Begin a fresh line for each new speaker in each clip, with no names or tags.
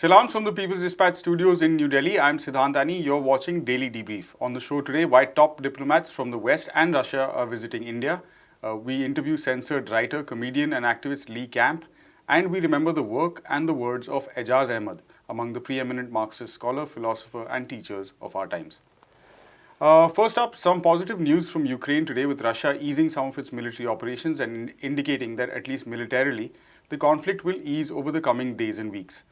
Salams from the People's Dispatch studios in New Delhi. I'm Siddhantani. You're watching Daily Debrief. On the show today, why top diplomats from the West and Russia are visiting India. We interview censored writer, comedian and activist Lee Camp. And we remember the work and the words of Aijaz Ahmad, among the preeminent Marxist scholar, philosopher and teachers of our times. First up, some positive news from Ukraine today, with Russia easing some of its military operations and indicating that, at least militarily, the conflict will ease over the coming days and weeks.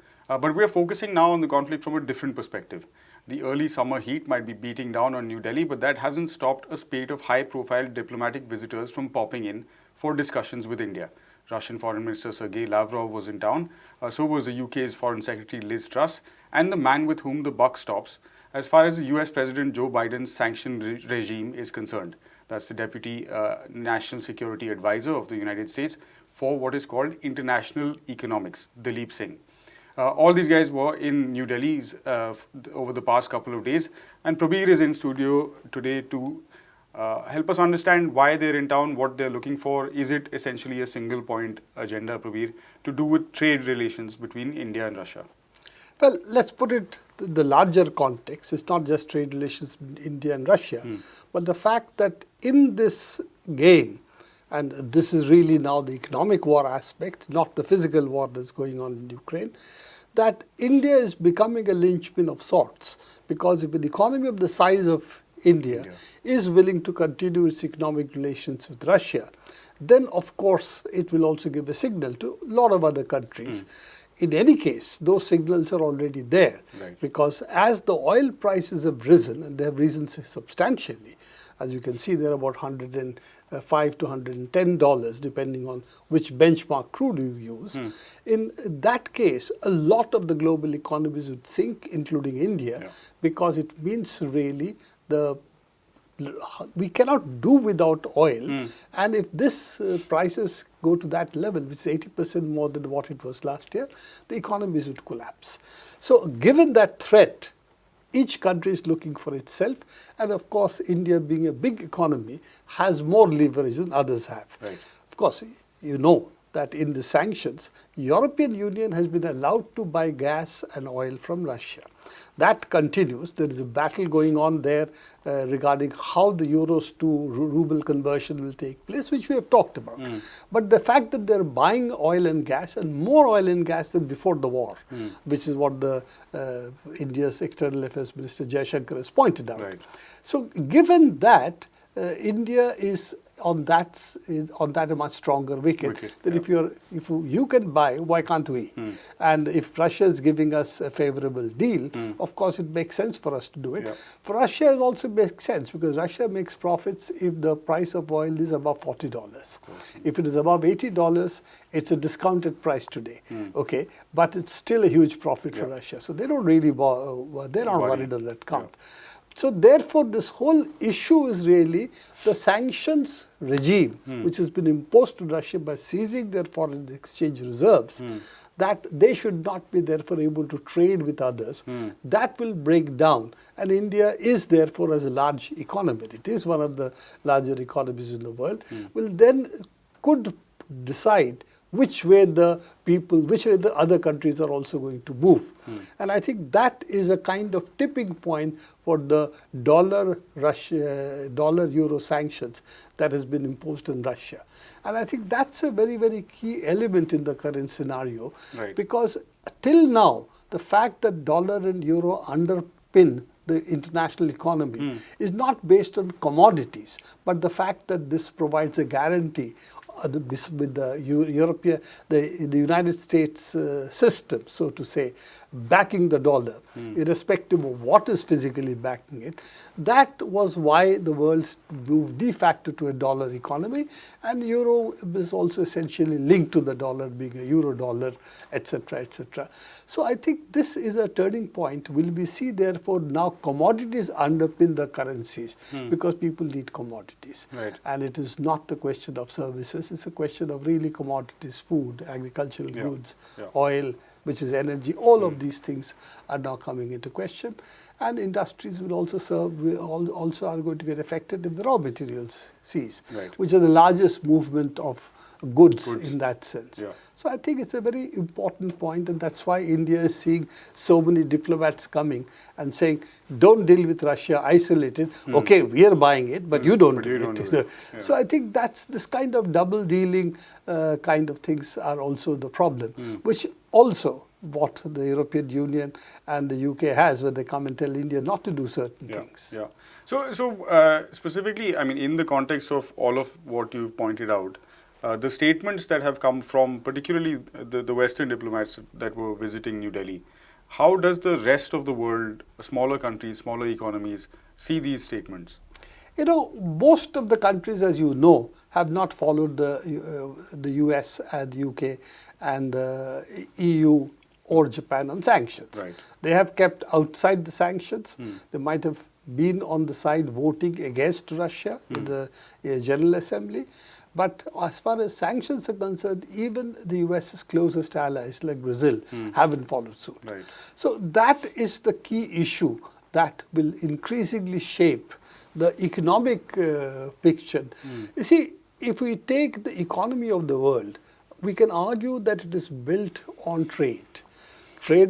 But we are focusing now on the conflict from a different perspective. The early summer heat might be beating down on New Delhi, but that hasn't stopped a spate of high-profile diplomatic visitors from popping in for discussions with India. Russian Foreign Minister Sergei Lavrov was in town, so was the UK's Foreign Secretary Liz Truss, and the man with whom the buck stops as far as the US President Joe Biden's sanction regime is concerned. That's the Deputy National Security Advisor of the United States for what is called international economics, Dileep Singh. All these guys were in New Delhi over the past couple of days, and Prabir is in studio today to help us understand why they're in town, what they're looking for. Is it essentially a single point agenda, Prabir, to do with trade relations between India and Russia?
Well, let's put it in the larger context. It's not just trade relations between India and Russia, but the fact that in this game, and this is really now the economic war aspect, not the physical war that's going on in Ukraine, that India is becoming a linchpin of sorts. Because if an economy of the size of India is willing to continue its economic relations with Russia, then of course it will also give a signal to a lot of other countries. In any case, those signals are already there, because as the oil prices have risen, and they have risen substantially, as you can see, they're about $105 to $110, depending on which benchmark crude you use. In that case, a lot of the global economies would sink, including India, because it means really we cannot do without oil. And if this prices go to that level, which is 80% more than what it was last year, the economies would collapse. So given that threat, each country is looking for itself, and of course India, being a big economy, has more leverage than others have. Of course, you know that in the sanctions, European Union has been allowed to buy gas and oil from Russia. That continues. There is a battle going on there regarding how the euros to ruble conversion will take place, which we have talked about. But the fact that they're buying oil and gas, and more oil and gas than before the war, which is what the India's External Affairs Minister Jaishankar has pointed out. So given that, India is on that a much stronger wicket. That if you can buy, why can't we? And if Russia is giving us a favorable deal, of course it makes sense for us to do it. For Russia, it also makes sense, because Russia makes profits if the price of oil is above $40. If it is above $80, it's a discounted price today. Okay, but it's still a huge profit for Russia. So they don't really they're not worried on that count. So therefore, this whole issue is really the sanctions regime, which has been imposed to Russia by seizing their foreign exchange reserves, that they should not be therefore able to trade with others. That will break down. And India is therefore, as a large economy, it is one of the larger economies in the world, could decide which way the other countries are also going to move. And I think that is a kind of tipping point for the dollar-euro sanctions that has been imposed on Russia. And I think that's a very, very key element in the current scenario, because till now, the fact that dollar and euro underpin the international economy is not based on commodities, but the fact that this provides a guarantee with the United States system, so to say, backing the dollar, irrespective of what is physically backing it. That was why the world moved de facto to a dollar economy, and euro is also essentially linked to the dollar, being a euro dollar, etc., etc. So I think this is a turning point. Will we see therefore now commodities underpin the currencies, because people need commodities, and it is not the question of services. It's a question of really commodities, food, agricultural goods, oil, which is energy. All of these things are now coming into question, and industries will also also are going to get affected if the raw materials cease, which are the largest movement of goods in that sense.
Yeah.
So I think it's a very important point, and that's why India is seeing so many diplomats coming and saying, don't deal with Russia, isolate it. Okay, we are buying it, but you don't do it.
Yeah.
So I think that's this kind of double dealing kind of things are also the problem, which also what the European Union and the UK has when they come and tell India not to do certain things.
Yeah. So specifically, I mean, in the context of all of what you've pointed out, the statements that have come from particularly the Western diplomats that were visiting New Delhi, how does the rest of the world, smaller countries, smaller economies, see these statements?
You know, most of the countries, as you know, have not followed the US and the UK and the EU or Japan on sanctions.
Right.
They have kept outside the sanctions. They might have been on the side voting against Russia in the General Assembly. But as far as sanctions are concerned, even the US's closest allies like Brazil haven't followed suit.
Right.
So that is the key issue that will increasingly shape the economic picture. You see, if we take the economy of the world, we can argue that it is built on trade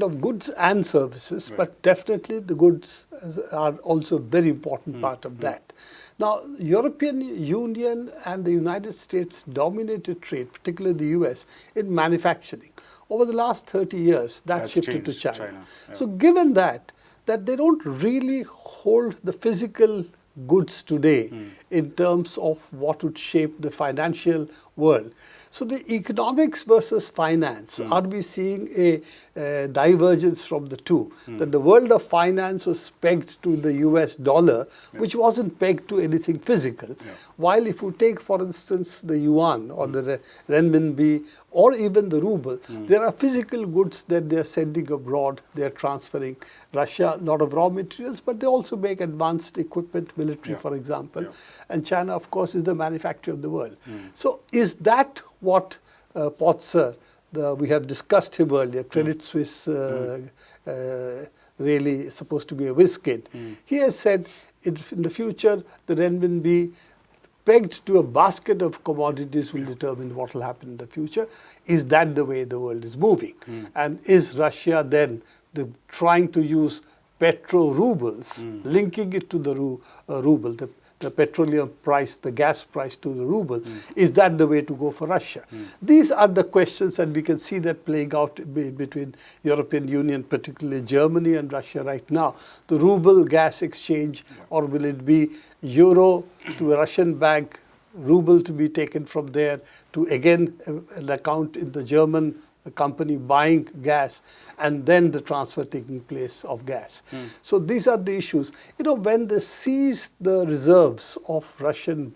of goods and services, but definitely the goods are also a very important part of that. Now, European Union and the United States dominated trade, particularly the US, in manufacturing. Over the last 30 years, that shifted to China.
Yeah.
So given that they don't really hold the physical goods today in terms of what would shape the financial world. So the economics versus finance, are we seeing a divergence from the two? That the world of finance was pegged to the US dollar, which wasn't pegged to anything physical. While if you take, for instance, the yuan or the renminbi or even the ruble, there are physical goods that they are sending abroad, they are transferring. Russia, a lot of raw materials, but they also make advanced equipment, military, for example. And China, of course, is the manufacturer of the world. So is that what Potser, we have discussed him earlier, Credit Suisse really supposed to be a whiz kid. He has said in the future the renminbi pegged to a basket of commodities will determine what will happen in the future. Is that the way the world is moving? And is Russia then trying to use petro rubles, linking it to the ruble, the petroleum price, the gas price to the ruble? Is that the way to go for Russia? These are the questions, and we can see that playing out between European Union, particularly Germany and Russia right now. The ruble gas exchange, or will it be euro to a Russian bank, ruble to be taken from there to again an account in the German company buying gas, and then the transfer taking place of gas. So these are the issues. You know, when they seized the reserves of Russian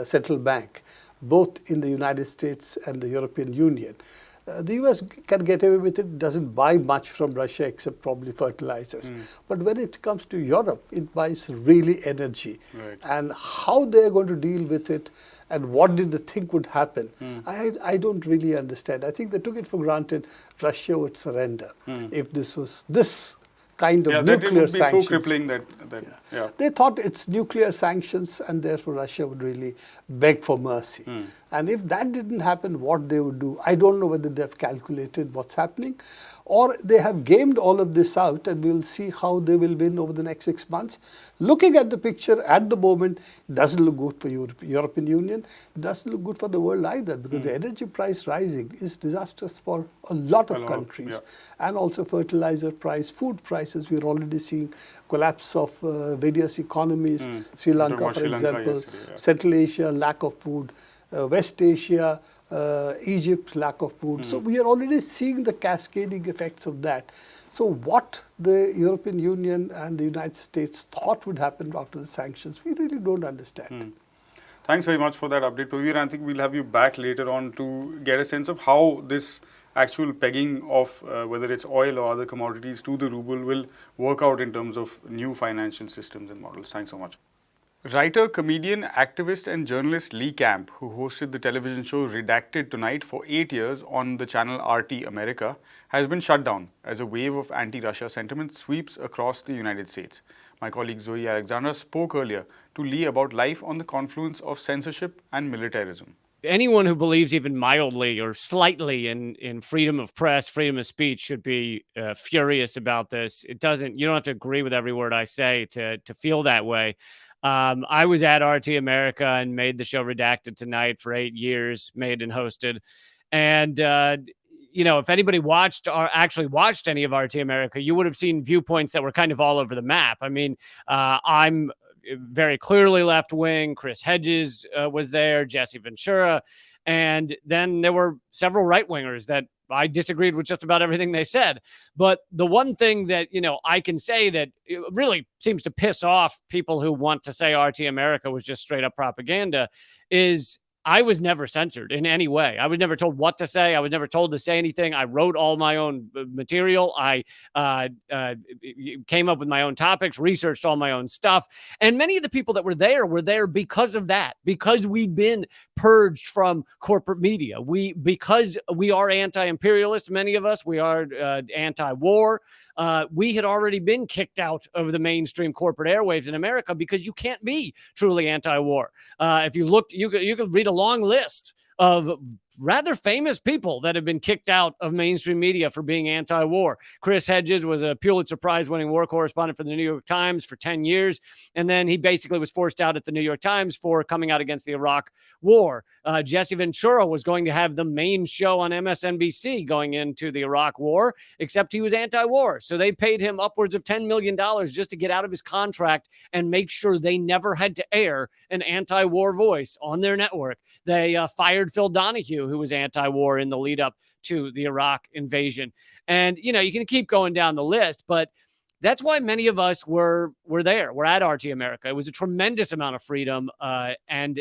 central bank, both in the United States and the European Union, the US can get away with it, doesn't buy much from Russia except probably fertilizers. But when it comes to Europe, it buys really energy. And how they're going to deal with it and what did they think would happen, I don't really understand. I think they took it for granted Russia would surrender if this was this kind of nuclear sanctions.
That it would be so crippling that
They thought it's nuclear sanctions and therefore Russia would really beg for mercy. And if that didn't happen, what they would do, I don't know whether they've calculated what's happening or they have gamed all of this out, and we'll see how they will win over the next 6 months. Looking at the picture at the moment, it doesn't look good for European Union. It doesn't look good for the world either, because the energy price rising is disastrous for a lot of countries. And also fertilizer price, food prices. We're already seeing collapse of various economies. Sri Lanka, for example, Central Asia, lack of food. West Asia, Egypt, lack of food. So we are already seeing the cascading effects of that. So what the European Union and the United States thought would happen after the sanctions, we really don't understand.
Thanks very much for that update, Pravir. I think we'll have you back later on to get a sense of how this actual pegging of whether it's oil or other commodities to the ruble will work out in terms of new financial systems and models. Thanks so much. Writer, comedian, activist and journalist Lee Camp, who hosted the television show Redacted Tonight for 8 years on the channel RT America, has been shut down as a wave of anti-Russia sentiment sweeps across the United States. My colleague Zoe Alexandra spoke earlier to Lee about life on the confluence of censorship and militarism.
anyone who believes even mildly or slightly in freedom of press, freedom of speech should be furious about this. You don't have to agree with every word I say to feel that way. I was at RT America and made the show Redacted Tonight for 8 years, made and hosted. And, if anybody watched or actually watched any of RT America, you would have seen viewpoints that were kind of all over the map. I mean, I'm very clearly left wing. Chris Hedges was there, Jesse Ventura. And then there were several right wingers that I disagreed with just about everything they said. But the one thing that, I can say that it really seems to piss off people who want to say RT America was just straight up propaganda is I was never censored in any way. I was never told what to say. I was never told to say anything. I wrote all my own material. I came up with my own topics, researched all my own stuff. And many of the people that were there because of that, because we've been purged from corporate media. Because we are anti-imperialist, many of us, we are anti-war. We had already been kicked out of the mainstream corporate airwaves in America because you can't be truly anti-war. If you looked, you could read a long list of rather famous people that have been kicked out of mainstream media for being anti-war. Chris Hedges was a Pulitzer Prize winning war correspondent for the New York Times for 10 years. And then he basically was forced out at the New York Times for coming out against the Iraq war. Jesse Ventura was going to have the main show on MSNBC going into the Iraq war, except he was anti-war. So they paid him upwards of $10 million just to get out of his contract and make sure they never had to air an anti-war voice on their network. They fired Phil Donahue, who was anti-war in the lead up to the Iraq invasion. And, you can keep going down the list, but that's why many of us were there. We're at RT America. It was a tremendous amount of freedom. And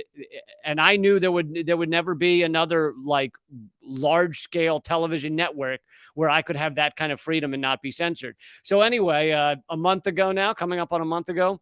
I knew there would never be another like large scale television network where I could have that kind of freedom and not be censored. So anyway, a month ago now, coming up on a month ago,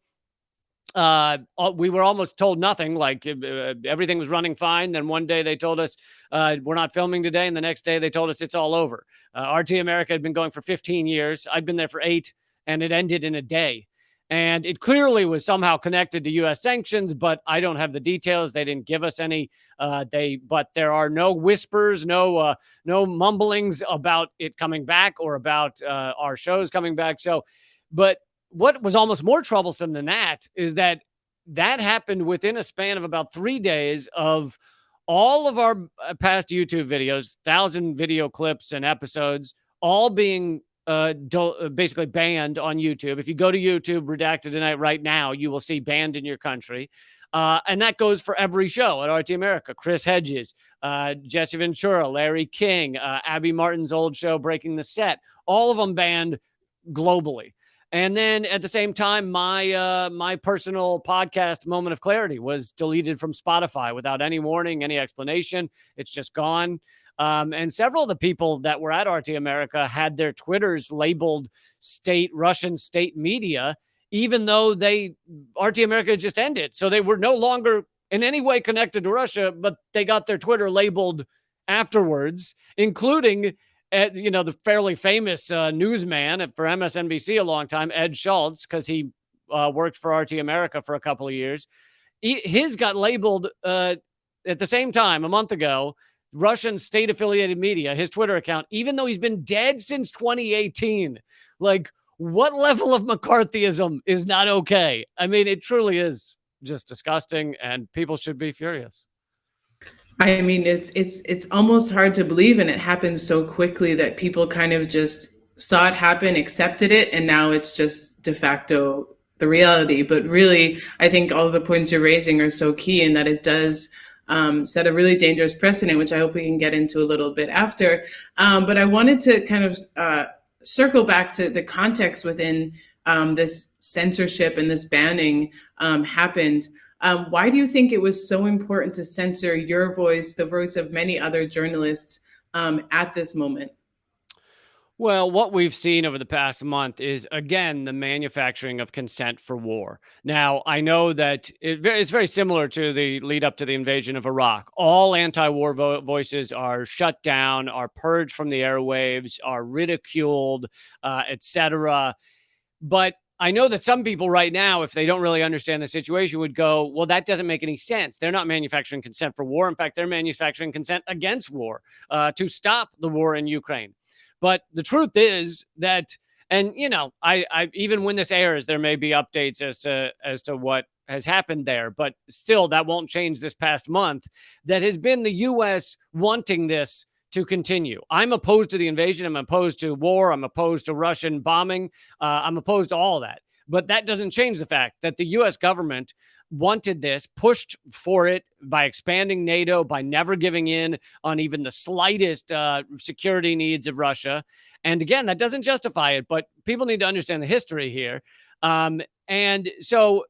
we were almost told nothing, like everything was running fine. Then one day they told us we're not filming today, and the next day they told us it's all over. RT America had been going for 15 years. I'd been there for 8, and it ended in a day. And it clearly was somehow connected to U.S. sanctions, but I don't have the details. They didn't give us any. But there are no whispers, no mumblings about it coming back or about our shows coming back. So, but what was almost more troublesome than that is that happened within a span of about 3 days of all of our past YouTube videos, 1,000 video clips and episodes, all being basically banned on YouTube. If you go to YouTube, Redacted Tonight right now, you will see banned in your country. And that goes for every show at RT America. Chris Hedges, Jesse Ventura, Larry King, Abby Martin's old show, Breaking the Set, all of them banned globally. And then at the same time, my personal podcast, Moment of Clarity, was deleted from Spotify without any warning, any explanation. It's just gone. And several of the people that were at RT America had their Twitters labeled Russian state media, even though RT America just ended. So they were no longer in any way connected to Russia, but they got their Twitter labeled afterwards, including the fairly famous newsman for MSNBC a long time, Ed Schultz, because he worked for RT America for a couple of years. His got labeled at the same time a month ago, Russian state-affiliated media, his Twitter account, even though he's been dead since 2018. Like, what level of McCarthyism is not okay? I mean, it truly is just disgusting, and people should be furious.
I mean, it's almost hard to believe, and it happened so quickly that people kind of just saw it happen, accepted it, and now it's just de facto the reality. But really, I think all of the points you're raising are so key in that it does set a really dangerous precedent, which I hope we can get into a little bit after. But I wanted to kind of circle back to the context within this censorship and this banning happened. Why do you think it was so important to censor your voice, the voice of many other journalists at this moment?
Well, what we've seen over the past month is, again, the manufacturing of consent for war. Now, I know that it's very similar to the lead up to the invasion of Iraq. All anti-war voices are shut down, are purged from the airwaves, are ridiculed, etc. But I know that some people right now, if they don't really understand the situation, would go, well, that doesn't make any sense. They're not manufacturing consent for war. In fact, they're manufacturing consent against war to stop the war in Ukraine. But the truth is that, and I even when this airs, there may be updates as to what has happened there, but still that won't change this past month. That has been the U.S. wanting this to continue. I'm opposed to the invasion. I'm opposed to war. I'm opposed to Russian bombing. I'm opposed to all of that. But that doesn't change the fact that the U.S. government wanted this, pushed for it by expanding NATO, by never giving in on even the slightest security needs of Russia. And again, that doesn't justify it, but people need to understand the history here. And so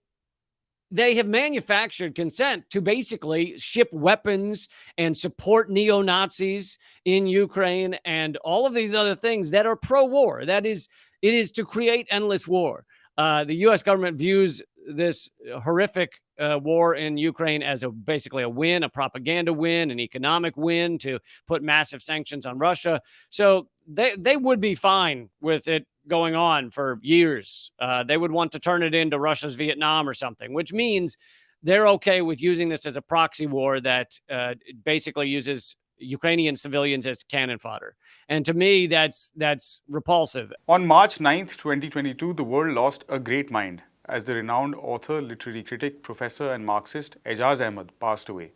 they have manufactured consent to basically ship weapons and support neo-Nazis in Ukraine and all of these other things that are pro-war. It is to create endless war. The U.S. government views this horrific war in Ukraine as basically a win, a propaganda win, an economic win to put massive sanctions on Russia. So they would be fine with it going on for years. They would want to turn it into Russia's Vietnam or something, which means they're okay with using this as a proxy war that basically uses Ukrainian civilians as cannon fodder. And to me, that's repulsive.
On March 9th, 2022, the world lost a great mind as the renowned author, literary critic, professor and Marxist Aijaz Ahmad passed away.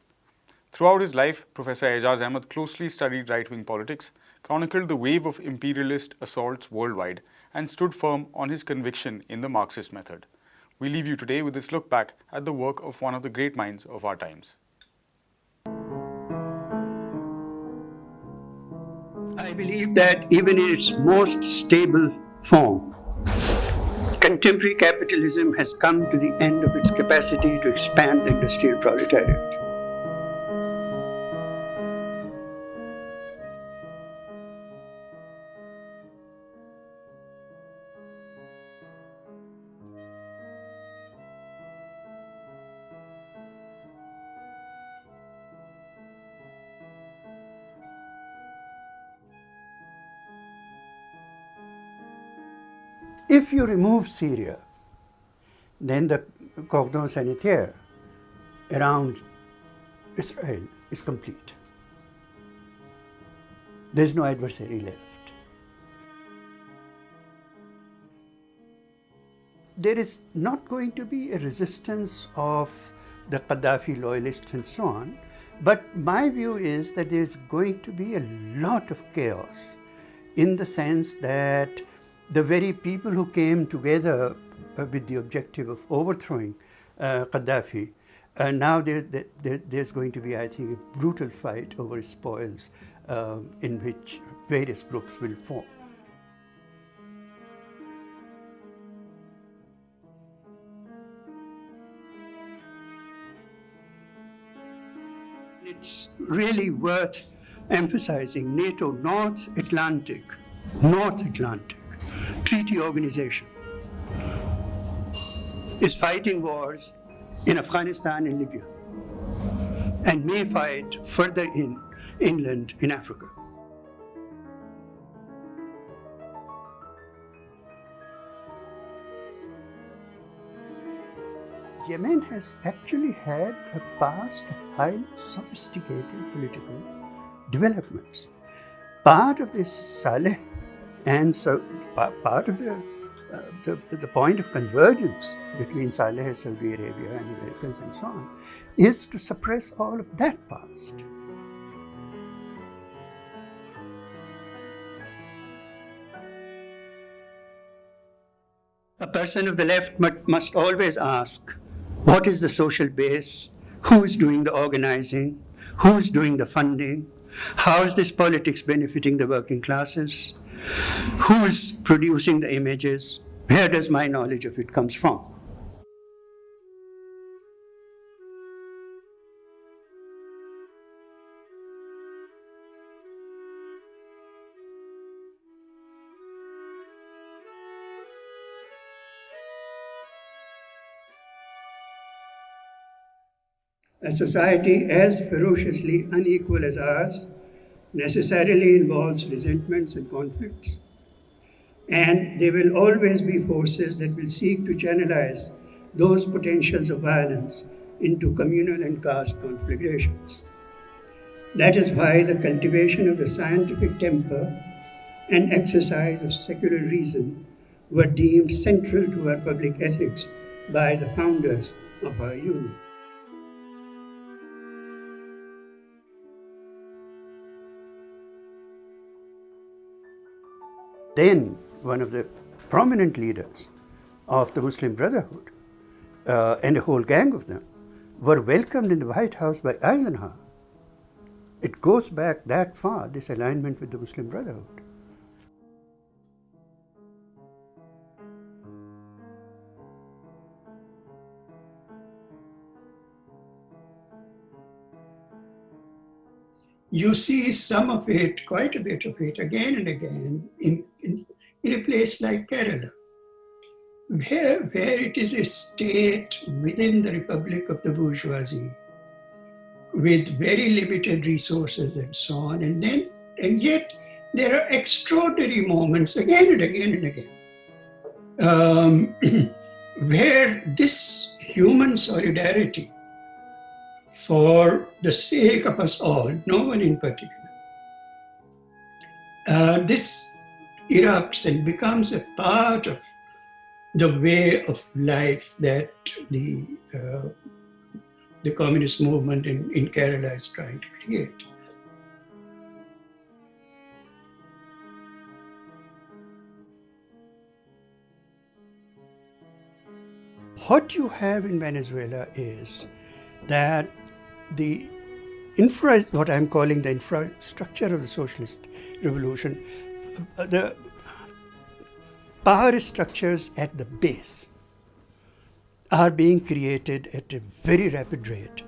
Throughout his life, Professor Aijaz Ahmad closely studied right-wing politics, chronicled the wave of imperialist assaults worldwide, and stood firm on his conviction in the Marxist method. We leave you today with this look back at the work of one of the great minds of our times.
I believe that even in its most stable form, contemporary capitalism has come to the end of its capacity to expand the industrial proletariat. If you remove Syria, then the cordon sanitaire around Israel is complete. There's no adversary left. There is not going to be a resistance of the Gaddafi loyalists and so on, but my view is that there's going to be a lot of chaos in the sense that the very people who came together with the objective of overthrowing Gaddafi, now there's going to be, I think, a brutal fight over spoils in which various groups will form. It's really worth emphasizing NATO North Atlantic Treaty Organization is fighting wars in Afghanistan and Libya and may fight further inland in Africa. Yemen has actually had a past of highly sophisticated political developments. Part of this Saleh and so part of the point of convergence between Saleh, Saudi Arabia and Americans and so on is to suppress all of that past. A person of the left must always ask, what is the social base? Who is doing the organizing? Who is doing the funding? How is this politics benefiting the working classes? Who is producing the images? Where does my knowledge of it comes from? A society as ferociously unequal as ours necessarily involves resentments and conflicts. And there will always be forces that will seek to channelize those potentials of violence into communal and caste conflagrations. That is why the cultivation of the scientific temper and exercise of secular reason were deemed central to our public ethics by the founders of our union. Then one of the prominent leaders of the Muslim Brotherhood and a whole gang of them were welcomed in the White House by Eisenhower. It goes back that far, this alignment with the Muslim Brotherhood. You see some of it, quite a bit of it, again and again in a place like Kerala, where it is a state within the Republic of the bourgeoisie, with very limited resources and so on, and yet there are extraordinary moments again and again and again, where this human solidarity for the sake of us all, no one in particular, this erupts and becomes a part of the way of life that the communist movement in Kerala is trying to create. What you have in Venezuela is that what I'm calling the infrastructure of the socialist revolution, the power structures at the base are being created at a very rapid rate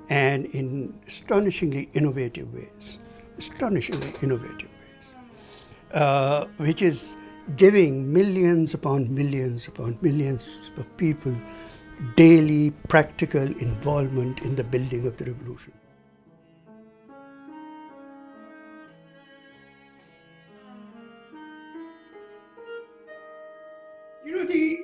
and in astonishingly innovative ways, which is giving millions upon millions upon millions of people daily practical involvement in the building of the revolution. You know, the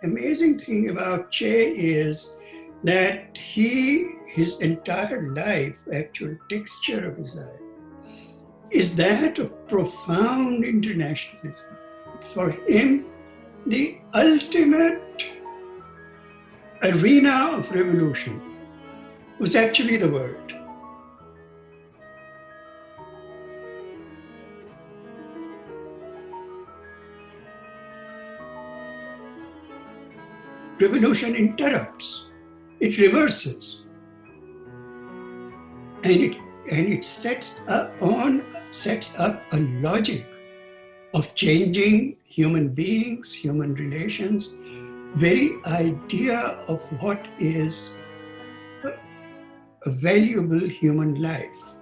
amazing thing about Che is that his entire life, actual texture of his life, is that of profound internationalism. For him, the ultimate arena of revolution was actually the world. Revolution interrupts, it reverses, and it sets up a logic of changing human beings, human relations, very idea of what is a valuable human life.